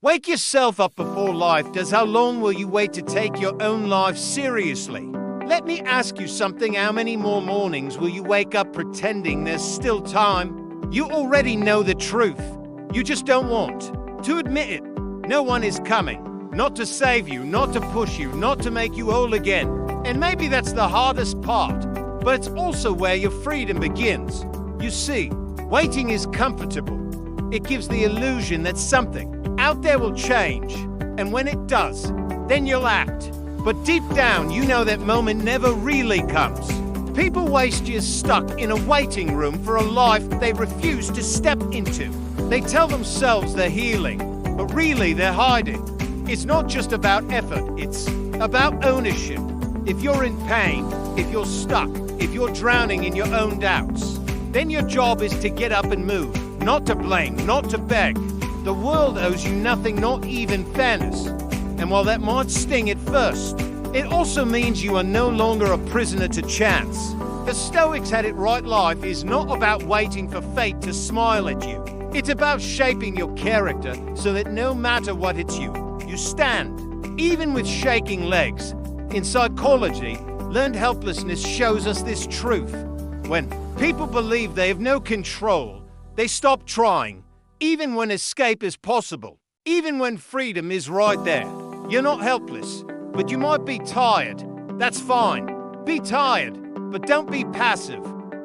Wake yourself up before life does. How long will you wait to take your own life seriously? Let me ask you something. How many more mornings will you wake up pretending there's still time? You already know the truth. You just don't want to admit it. No one is coming. Not to save you, not to push you, not to make you whole again. And maybe that's the hardest part, but it's also where your freedom begins. You see, waiting is comfortable. It gives the illusion that something out there will change, and when it does, then you'll act. But deep down, you know that moment never really comes. People waste years stuck in a waiting room for a life they refuse to step into. They tell themselves they're healing, but really they're hiding. It's not just about effort, it's about ownership. If you're in pain, if you're stuck, if you're drowning in your own doubts, then your job is to get up and move, not to blame, not to beg. The world owes you nothing, not even fairness. And while that might sting at first, it also means you are no longer a prisoner to chance. The Stoics had it right. Life is not about waiting for fate to smile at you. It's about shaping your character so that no matter what hits you, you stand, even with shaking legs. In psychology, learned helplessness shows us this truth. When people believe they have no control, they stop trying. Even when escape is possible, even when freedom is right there. You're not helpless, but you might be tired. That's fine. Be tired, but don't be passive.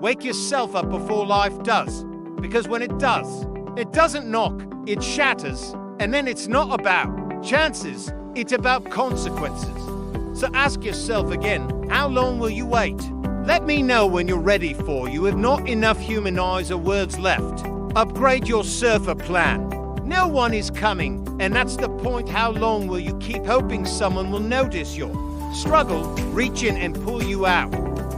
Wake yourself up before life does, because when it does, it doesn't knock, it shatters, and then it's not about chances, it's about consequences. So ask yourself again, how long will you wait? Let me know when you're ready, for you have not enough human eyes or words left. Upgrade your surfer plan. No one is coming, and that's the point. How long will you keep hoping someone will notice your struggle, reach in and pull you out?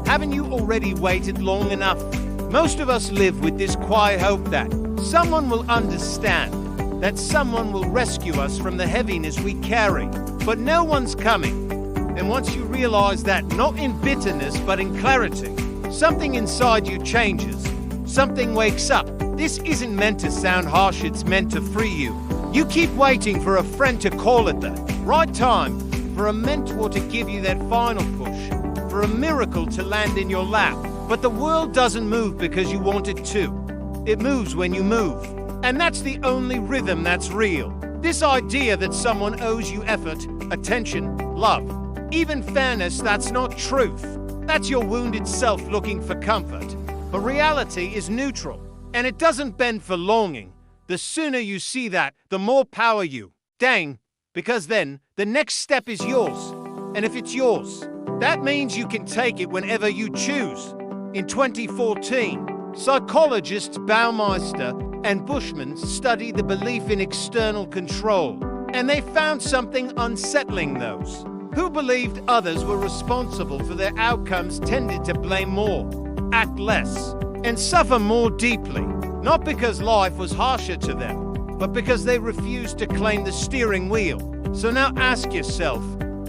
Haven't you already waited long enough? Most of us live with this quiet hope that someone will understand, that someone will rescue us from the heaviness we carry. But no one's coming. And once you realize that, not in bitterness but in clarity, something inside you changes. Something wakes up. This isn't meant to sound harsh, it's meant to free you. You keep waiting for a friend to call at the right time, for a mentor to give you that final push, for a miracle to land in your lap. But the world doesn't move because you want it to. It moves when you move. And that's the only rhythm that's real. This idea that someone owes you effort, attention, love, even fairness, that's not truth. That's your wounded self looking for comfort. But reality is neutral. And it doesn't bend for longing. The sooner you see that, the more power you gain, because then the next step is yours. And if it's yours, that means you can take it whenever you choose. In 2014, psychologists Baumeister and Bushman studied the belief in external control. And they found something unsettling. Those who believed others were responsible for their outcomes tended to blame more, act less, and suffer more deeply, not because life was harsher to them, but because they refused to claim the steering wheel. So now ask yourself,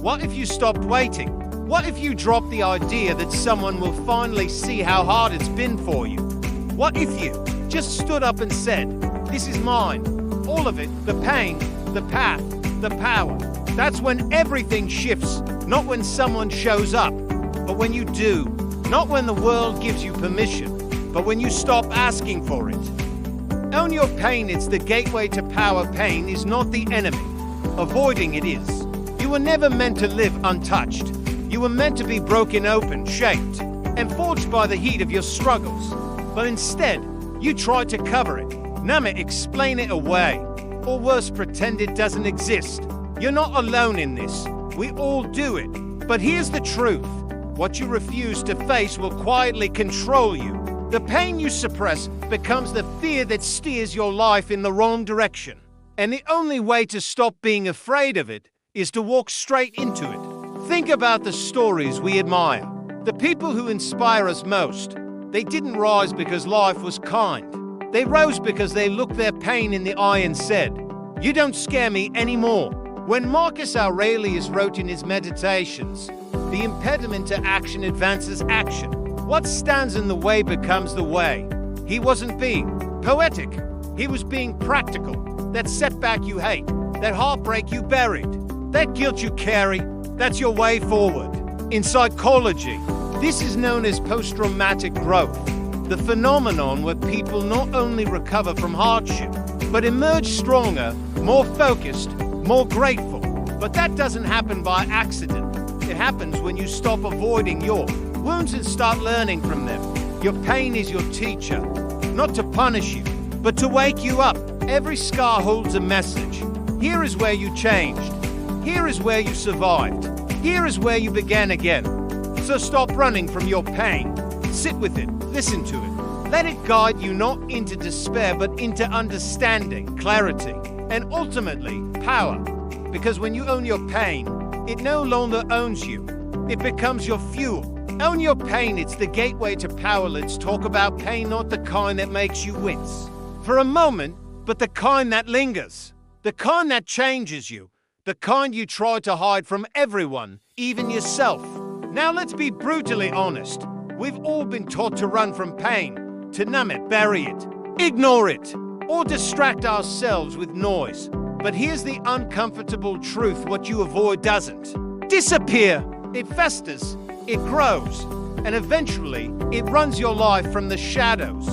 what if you stopped waiting? What if you dropped the idea that someone will finally see how hard it's been for you? What if you just stood up and said, this is mine, all of it, the pain, the path, the power? That's when everything shifts, not when someone shows up, but when you do, not when the world gives you permission, but when you stop asking for it. Own your pain, it's the gateway to power. Pain is not the enemy. Avoiding it is. You were never meant to live untouched. You were meant to be broken open, shaped, and forged by the heat of your struggles. But instead, you tried to cover it, numb it, explain it away, or worse, pretend it doesn't exist. You're not alone in this. We all do it. But here's the truth. What you refuse to face will quietly control you. The pain you suppress becomes the fear that steers your life in the wrong direction. And the only way to stop being afraid of it is to walk straight into it. Think about the stories we admire. The people who inspire us most. They didn't rise because life was kind. They rose because they looked their pain in the eye and said, "You don't scare me anymore." When Marcus Aurelius wrote in his Meditations, "The impediment to action advances action. What stands in the way becomes the way." He wasn't being poetic. He was being practical. That setback you hate, that heartbreak you buried, that guilt you carry, that's your way forward. In psychology, this is known as post-traumatic growth, the phenomenon where people not only recover from hardship, but emerge stronger, more focused, more grateful. But that doesn't happen by accident. It happens when you stop avoiding your wounds and start learning from them. Your pain is your teacher, not to punish you, but to wake you up. Every scar holds a message. Here is where you changed. Here is where you survived. Here is where you began again. So stop running from your pain. Sit with it. Listen to it. Let it guide you not into despair, but into understanding, clarity, and ultimately power. Because when you own your pain, it no longer owns you. It becomes your fuel. Own your pain. It's the gateway to power. Let's talk about pain, not the kind that makes you wince for a moment, but the kind that lingers. The kind that changes you. The kind you try to hide from everyone, even yourself. Now let's be brutally honest. We've all been taught to run from pain, to numb it, bury it, ignore it, or distract ourselves with noise. But here's the uncomfortable truth: what you avoid doesn't disappear. It festers, it grows, and eventually it runs your life from the shadows.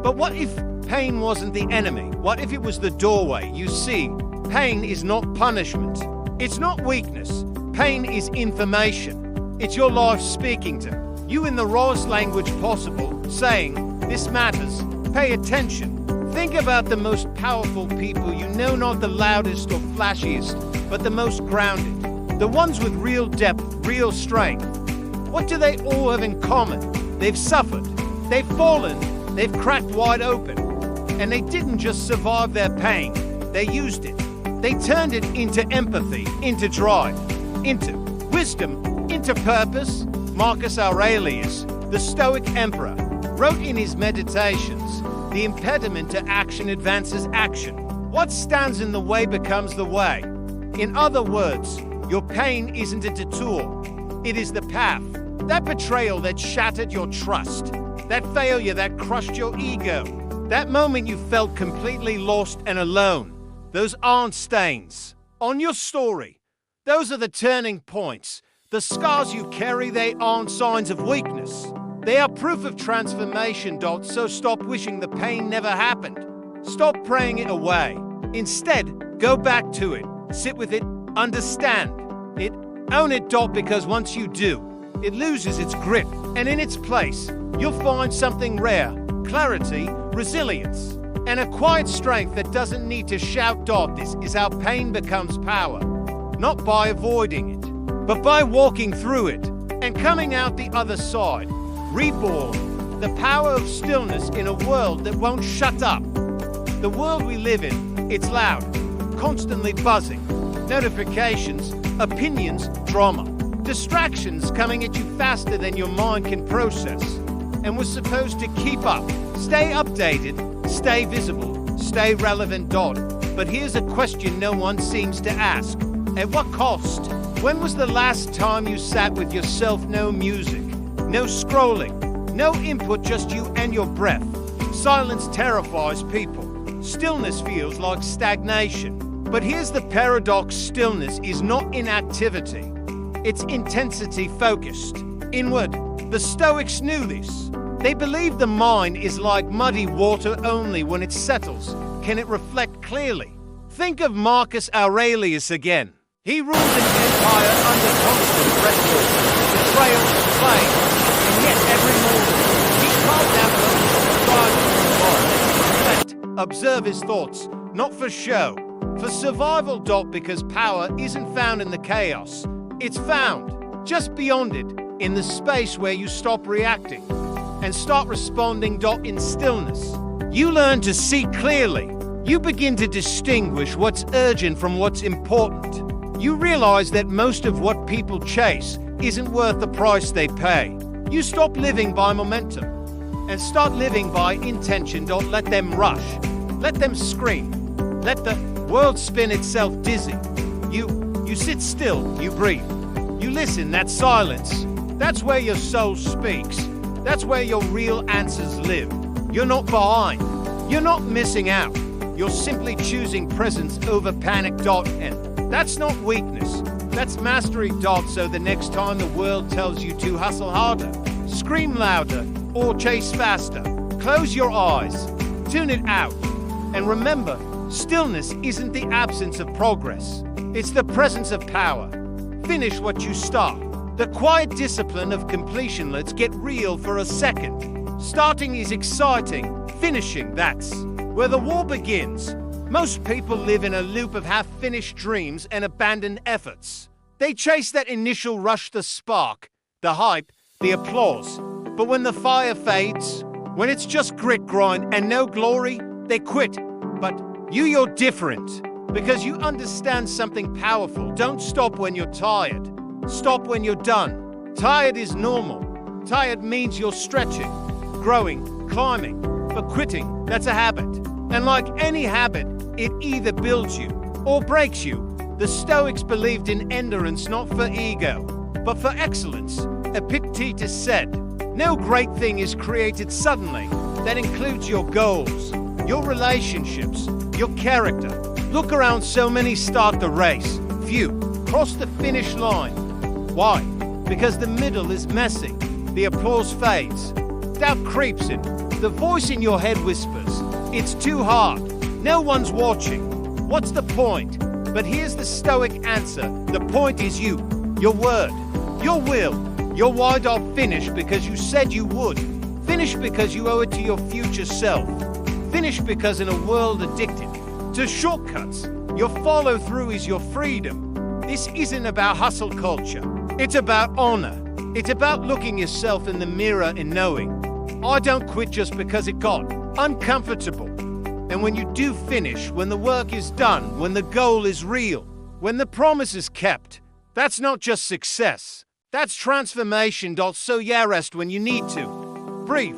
But what if pain wasn't the enemy? What if it was the doorway? You see, pain is not punishment. It's not weakness. Pain is information. It's your life speaking to you in the rawest language possible, saying, this matters, pay attention. Think about the most powerful people you know, not the loudest or flashiest, but the most grounded. The ones with real depth, real strength. What do they all have in common? They've suffered, they've fallen, they've cracked wide open. And they didn't just survive their pain, they used it. They turned it into empathy, into drive, into wisdom, into purpose. Marcus Aurelius, the Stoic emperor, wrote in his Meditations, the impediment to action advances action. What stands in the way becomes the way. In other words, your pain isn't a detour, it is the path. That betrayal that shattered your trust, that failure that crushed your ego, that moment you felt completely lost and alone, those aren't stains on your story. Those are the turning points. The scars you carry, they aren't signs of weakness. They are proof of transformation. So stop wishing the pain never happened. Stop praying it away. Instead, go back to it. Sit with it. Understand it. Own it. Because once you do, it loses its grip. And in its place, you'll find something rare. Clarity, resilience, and a quiet strength that doesn't need to shout. This is how pain becomes power. Not by avoiding it, but by walking through it and coming out the other side. Reborn, the power of stillness in a world that won't shut up. The world we live in, it's loud, constantly buzzing. Notifications, opinions, drama. Distractions coming at you faster than your mind can process. And we're supposed to keep up, stay updated, stay visible, stay relevant. But here's a question no one seems to ask. At what cost? When was the last time you sat with yourself? No music, no scrolling, no input, just you and your breath. Silence terrifies people. Stillness feels like stagnation. But here's the paradox: stillness is not inactivity. It's intensity focused, inward. The Stoics knew this. They believed the mind is like muddy water. Only when it settles can it reflect clearly. Think of Marcus Aurelius again. He ruled an empire under constant pressure, betrayal, flame, and yet every morning he carved out moments to reflect, observe his thoughts, not for show, for survival. Because power isn't found in the chaos, it's found just beyond it, in the space where you stop reacting and start responding. In stillness, you learn to see clearly. You begin to distinguish what's urgent from what's important. You realize that most of what people chase isn't worth the price they pay. You stop living by momentum and start living by intention. Don't let them rush. Let them scream. Let the world spin itself dizzy. You sit still. You breathe. You listen. That silence. That's where your soul speaks. That's where your real answers live. You're not behind. You're not missing out. You're simply choosing presence over panic. And that's not weakness. That's mastery. So the next time the world tells you to hustle harder, scream louder, or chase faster, close your eyes, tune it out, and remember, stillness isn't the absence of progress. It's the presence of power. Finish what you start. The quiet discipline of completion. Let's get real for a second. Starting is exciting. Finishing, that's where the war begins. Most people live in a loop of half-finished dreams and abandoned efforts. They chase that initial rush, the spark, the hype, the applause. But when the fire fades, when it's just grit, grind, and no glory, they quit. But you're different, because you understand something powerful. Don't stop when you're tired. Stop when you're done. Tired is normal. Tired means you're stretching, growing, climbing. But quitting, that's a habit. And like any habit, it either builds you or breaks you. The Stoics believed in endurance not for ego, but for excellence. Epictetus said, "No great thing is created suddenly." That includes your goals, your relationships, your character. Look around, so many start the race. Few cross the finish line. Why? Because the middle is messy. The applause fades. Doubt creeps in. The voice in your head whispers, "It's too hard. No one's watching. What's the point?" But here's the Stoic answer. The point is you, your word, your will, your wide. I'll finish because you said you would. Finish because you owe it to your future self. Finish because in a world addicted to shortcuts, your follow-through is your freedom. This isn't about hustle culture. It's about honor. It's about looking yourself in the mirror and knowing, I don't quit just because it got uncomfortable. And when you do finish, when the work is done, when the goal is real, when the promise is kept, that's not just success. That's transformation. So rest when you need to. Breathe,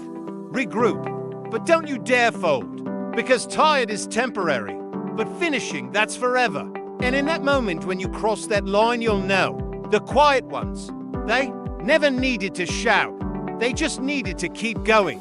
regroup, but don't you dare fold, because tired is temporary, but finishing, that's forever. And in that moment when you cross that line, you'll know. The quiet ones, they never needed to shout. They just needed to keep going.